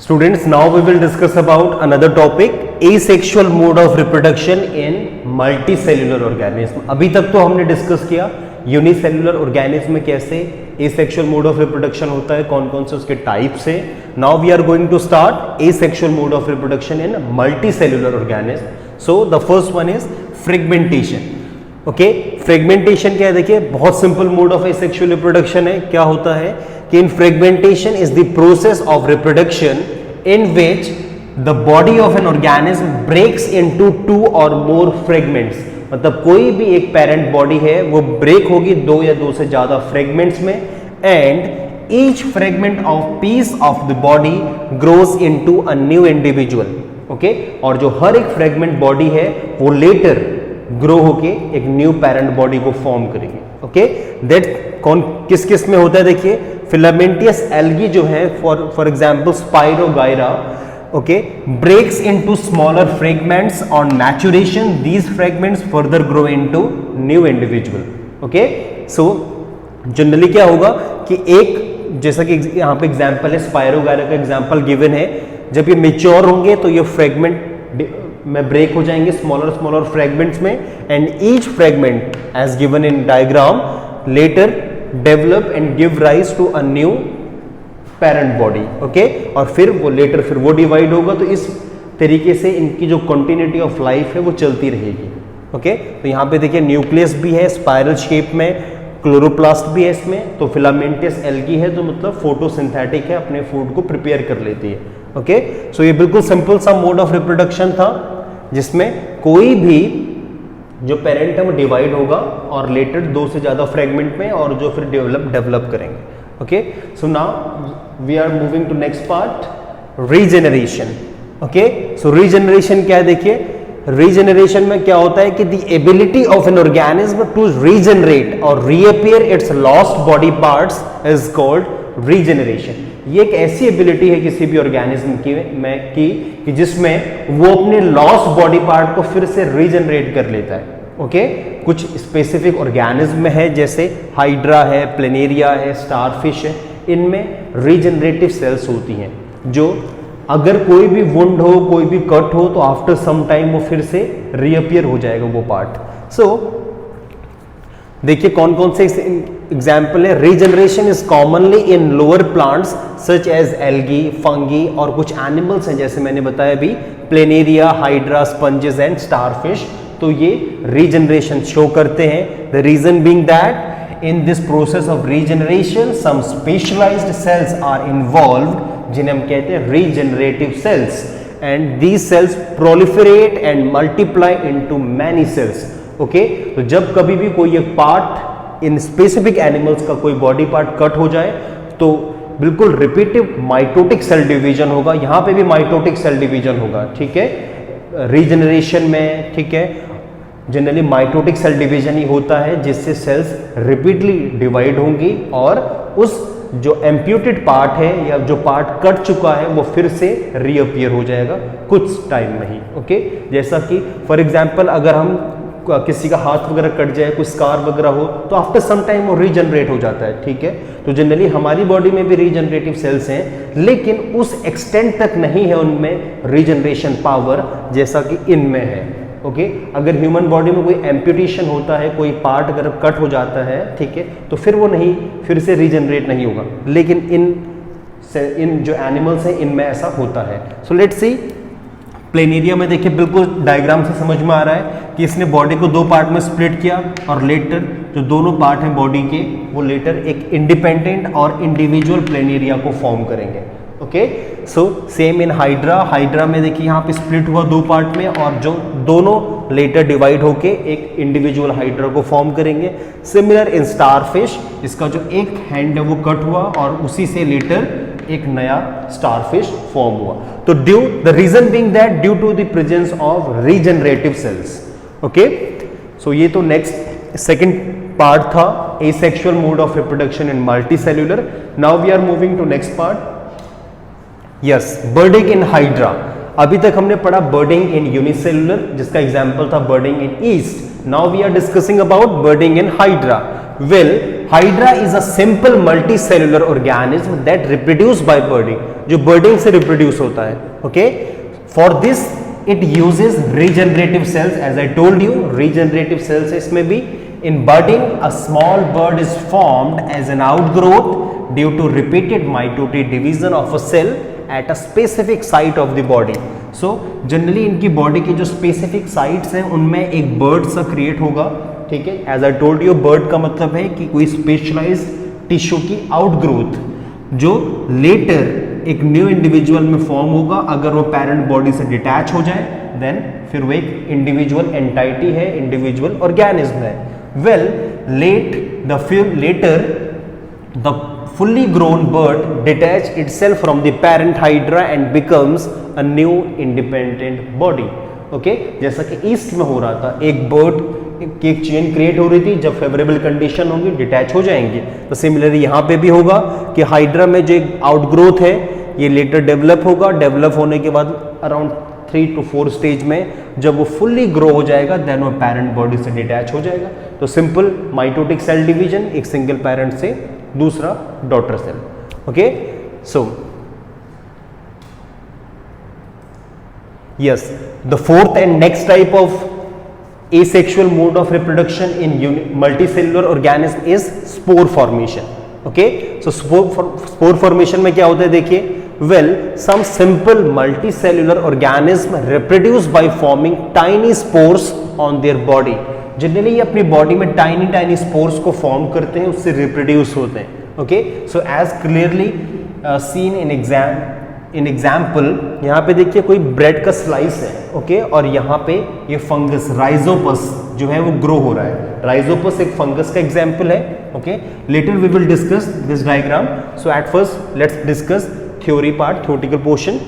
Students, now we will discuss about another topic, asexual mode of reproduction in multicellular organism. अभी तक तो हमने discuss किया unicellular organism में कैसे asexual mode of reproduction होता है, कौन कौन से उसके टाइप्स हैं. Now we are going to start asexual mode of reproduction in multicellular organism. So the first one is fragmentation. Okay, fragmentation क्या है? देखिए, बहुत simple mode of asexual reproduction है. क्या होता है कि in fragmentation is the process of reproduction in which the body of an organism breaks into two or more fragments. मतलब कोई भी एक पेरेंट बॉडी है वो ब्रेक होगी दो या दो से ज्यादा फ्रेगमेंट्स में, and each fragment of peace of the body grows into a new individual. Okay, और जो हर एक फ्रेगमेंट बॉडी है वो लेटर ग्रो होके एक न्यू पेरेंट बॉडी को फॉर्म करेगी. ओके, दैट कौन किस किस में होता है? देखिए, फिलामेंटियस एल्गी जो है, for example spirogyra, okay, breaks into smaller fragments on maturation. These fragments further grow into new individual. Okay, so generally क्या होगा कि एक, जैसा कि यहां पे एग्जांपल है, स्पाइरोगायरा का एग्जांपल गिवन है, जब ये मेच्योर होंगे तो ये फ्रेगमेंट में ब्रेक हो जाएंगे स्मॉलर फ्रेगमेंट्स में, and each fragment as given in diagram later develop and give rise to a new parent body. Okay, और फिर वो डिवाइड होगा. तो इस तरीके से इनकी जो कंटिन्यूटी ऑफ लाइफ है वो चलती रहेगी. ओके, तो यहाँ पे देखिए न्यूक्लियस भी है स्पाइरल शेप में, क्लोरोप्लास्ट भी है इसमें, तो फिलामेंटियस एल्गी है जो मतलब फोटोसिंथेटिक है, अपने फूड को प्रिपेयर कर लेती है. ओके, सो ये बिल्कुल सिंपल सा मोड ऑफ रिप्रोडक्शन था जिसमें कोई भी जो पेरेंट है वो डिवाइड होगा और लेटर दो से ज्यादा फ्रेगमेंट में, और जो फिर डेवलप करेंगे. Okay, so now we are moving to next part, regeneration. Okay, so regeneration क्या है? देखिए, रीजेनरेशन में क्या होता है कि the ability of an organism to regenerate और reappear its lost body parts is called regeneration. ये एक ऐसी एबिलिटी है किसी भी ऑर्गेनिज्म की जिसमें वो अपने लॉस्ट बॉडी पार्ट को फिर से रीजनरेट कर लेता है. ओके, कुछ स्पेसिफिक ऑर्गेनिज्म है जैसे हाइड्रा है, प्लेनेरिया है, स्टारफिश है, इनमें रीजनरेटिव सेल्स होती हैं जो अगर कोई भी वुंड हो, कोई भी कट हो, तो आफ्टर सम टाइम वो फिर से रीअपियर हो जाएगा वो पार्ट. सो देखिए कौन कौन से एग्जाम्पल है. Regeneration is commonly in lower plants such as algae, fungi, और कुछ एनिमल्स हैं जैसे मैंने बताया अभी, planaria, hydra, sponges and starfish. तो ये रीजनरेशन शो करते हैं. The reason being that in this process of regeneration some specialised cells are involved जिन्हें हम कहते हैं regenerative cells, and these cells proliferate and multiply into many cells. Okay, तो जब कभी भी कोई एक पार्ट इन स्पेसिफिक एनिमल्स का कोई बॉडी पार्ट कट हो जाए तो बिल्कुल रिपीटिव माइटोटिक सेल डिवीजन होगा. यहां पे भी माइटोटिक सेल डिवीजन होगा. ठीक है, रीजनरेशन में, ठीक है, जनरली माइटोटिक सेल डिवीजन ही होता है जिससे सेल्स रिपीटली डिवाइड होंगी और उस जो एम्प्यूटेड पार्ट है या जो पार्ट कट चुका है वो फिर से रीअपियर हो जाएगा कुछ टाइम में ही. ओके, जैसा कि फॉर एग्जांपल अगर हम किसी का हाथ वगैरह कट जाए, कोई स्कार वगैरह हो, तो आफ्टर सम टाइम वो रीजनरेट हो जाता है. ठीक है, तो जनरली हमारी बॉडी में भी रीजनरेटिव सेल्स हैं, लेकिन उस एक्सटेंट तक नहीं है उनमें रीजनरेशन पावर जैसा कि इनमें है. ओके, अगर ह्यूमन बॉडी में कोई एम्प्यूटेशन होता है, कोई पार्ट अगर कट हो जाता है, ठीक है, तो फिर वो नहीं फिर से रीजनरेट नहीं होगा, लेकिन इन जो एनिमल्स हैं इनमें ऐसा होता है. सो लेट्स सी, प्लेनेरिया में देखिए बिल्कुल डायग्राम से समझ में आ रहा है कि इसने बॉडी को दो पार्ट में स्प्लिट किया और लेटर जो दोनों पार्ट हैं बॉडी के वो लेटर एक इंडिपेंडेंट और इंडिविजुअल प्लेनेरिया को फॉर्म करेंगे. Okay, so same in hydra में देखिए यहाँ पे स्प्लिट हुआ दो पार्ट में, और जो दोनों लेटर डिवाइड होके एक इंडिविजुअल हाइड्रा को फॉर्म करेंगे. सिमिलर इन स्टारफिश, इसका जो एक हैंड है वो कट हुआ और उसी से लेटर एक नया स्टारफिश फॉर्म हुआ. तो the reason being that due to the presence of regenerative cells. Okay, so ये तो नेक्स्ट सेकंड पार्ट था, asexual mode of reproduction in multicellular. Now we are moving to next part. Yes, budding in hydra. अभी तक हमने पढ़ा बर्डिंग in unicellular जिसका example था budding in yeast. Now we are discussing about budding in hydra. Well, hydra is a simple multicellular organism that reproduce by budding, जो budding से reproduce होता है। Okay, for this it uses regenerative cells, as I told you regenerative cells है इसमें भी। In budding, a small bud is formed as an outgrowth due to repeated mitotic division of a cell at a specific site of the body. So, generally इनकी body की जो specific sites हैं उनमें एक bird सा create होगा, ठीक है। As I told you, bud का मतलब है कि कोई स्पेशलाइज्ड टिश्यू की आउटग्रोथ जो लेटर एक न्यू इंडिविजुअल में फॉर्म होगा। अगर वो पेरेंट बॉडी से डिटैच हो जाए देन फिर वो एक इंडिविजुअल एंटाइटी है, इंडिविजुअल ऑर्गेनिज्म है। Well, later the fully grown bird detach itself from the parent hydra and becomes a new independent body. Okay, जैसा कि ईस्ट में हो रहा था, एक बर्ड की एक चेन क्रिएट हो रही थी, जब फेवरेबल कंडीशन होंगी डिटैच हो जाएंगे। तो सिमिलरली यहाँ पे भी होगा कि हाइड्रा में जो एक आउटग्रोथ है ये लेटर डेवलप होगा। डेवलप होने के बाद अराउंड 3 to 4 स्टेज में जब वो फुल्ली ग्रो हो जाएगा देन वो पेरेंट बॉडी से डिटैच हो जाएगा। तो सिंपल माइटोटिक सेल डिवीजन, एक सिंगल पेरेंट से दूसरा daughter cell. Okay, so yes, the fourth and next type of asexual mode of reproduction in multicellular organism is spore formation. Okay, so spore formation में क्या होता है देखिए। Well, some simple multicellular organism reproduce by forming tiny spores on their body. Generally ये अपनी body में tiny spores को form करते हैं, उससे रिप्रोड्यूस होते हैं। Okay, so as clearly seen in example, यहाँ पे देखिए कोई ब्रेड का स्लाइस है, ओके, और यहाँ पे ये फंगस राइजोपस जो है वो ग्रो हो रहा है। राइजोपस एक फंगस का एग्जाम्पल है। Okay, later we will discuss this diagram. So at first let's discuss theory part, theoretical portion.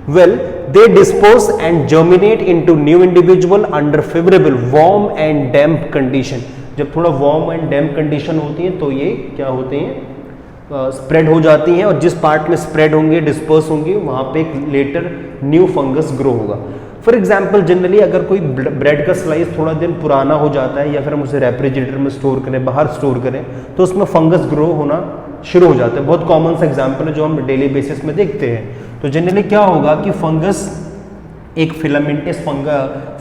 Well, they dispose and germinate into new individual under favourable warm and damp condition. जब थोड़ा warm and damp condition होती है तो ये क्या होते हैं, spread हो जाती हैं, और जिस पार्ट में स्प्रेड होंगे, डिस्पर्स होंगे, वहाँ पे एक लेटर न्यू फंगस ग्रो होगा। फॉर एग्जाम्पल, जनरली अगर कोई ब्रेड का स्लाइस थोड़ा दिन पुराना हो जाता है या फिर हम उसे रेफ्रिजरेटर में स्टोर करें, बाहर स्टोर करें, तो उसमें फंगस ग्रो होना शुरू हो जाता है। बहुत कॉमन सा एग्जाम्पल है जो हम डेली बेसिस में देखते हैं। तो जनरली क्या होगा कि फंगस एक फिलामेंटस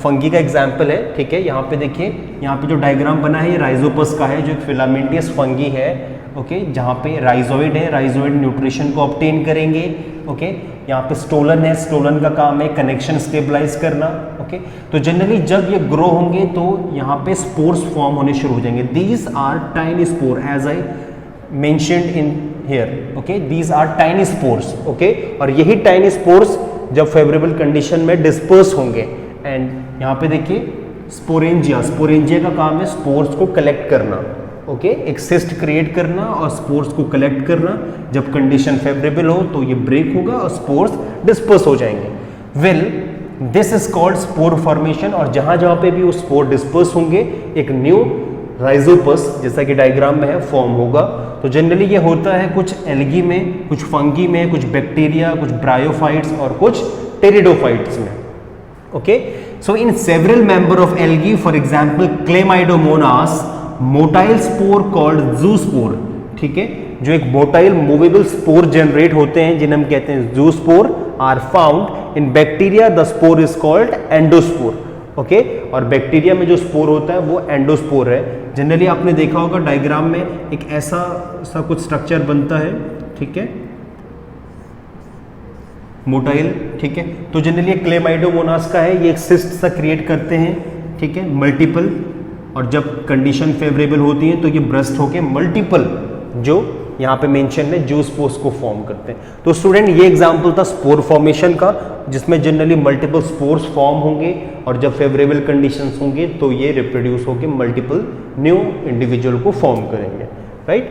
फंगी का एग्जाम्पल है, ठीक है। यहाँ पे देखिए, यहाँ पे जो डायग्राम बना है ये राइजोपस का है, जो एक फिलामेंटस फंगी है। ओके, जहाँ पे राइजोइड है, राइजोइड न्यूट्रिशन को ऑब्टेन करेंगे। ओके, यहाँ पे स्टोलन है, स्टोलन का काम है कनेक्शन स्टेबलाइज करना। ओके, तो जनरली जब ये ग्रो होंगे तो यहाँ पे स्पोर्स फॉर्म होने शुरू हो जाएंगे। These are tiny spore as I mentioned in here. Okay, these are tiny spores. Okay, और यही टाइनी स्पोर्स जब फेवरेबल कंडीशन में डिस्पर्स होंगे, एंड यहाँ पे देखिए स्पोरेंजिया, स्पोरेंजिया का काम है स्पोर्स को कलेक्ट करना। ओके, एक सिस्ट क्रिएट करना और स्पोर्स को कलेक्ट करना। जब कंडीशन फेवरेबल हो तो ये ब्रेक होगा और स्पोर्स डिस्पर्स हो जाएंगे। Well, this is called spore formation, और जहां जहां पे भी वो स्पोर डिस्पर्स होंगे एक न्यू राइजोपस, जैसा कि डायग्राम में है, फॉर्म होगा। तो जनरली ये होता है कुछ एल्गी में, कुछ फंगी में, कुछ बैक्टीरिया, कुछ ब्रायोफाइट्स और कुछ टेरिडोफाइट्स में। Okay, so in several member of algae, for example Chlamydomonas, motile spore called zoospore, ठीक है, जो एक मोटाइल मूवेबल स्पोर जनरेट होते हैं जिन्हें हम कहते हैं zoospore, are found in bacteria. The spore is called endospore. Okay, और बैक्टीरिया में जो स्पोर होता है वो एंडोस्पोर है। जनरली आपने देखा होगा डायग्राम में एक ऐसा सा कुछ स्ट्रक्चर बनता है, ठीक है, मोटाइल, ठीक है। तो जनरली क्लेमाइडोमोनास का है, ये एक सिस्ट सा क्रिएट करते हैं, ठीक है, मल्टीपल, और जब कंडीशन फेवरेबल होती है तो ये ब्रस्ट होके मल्टीपल जो यहाँ पे मेंशन है जू स्पोर्स को फॉर्म करते हैं। तो स्टूडेंट ये एग्जांपल था स्पोर फॉर्मेशन का, जिसमें जनरली मल्टीपल स्पोर्स फॉर्म होंगे और जब फेवरेबल कंडीशंस होंगे तो ये रिप्रोड्यूस होकर मल्टीपल न्यू इंडिविजुअल को फॉर्म करेंगे, राइट।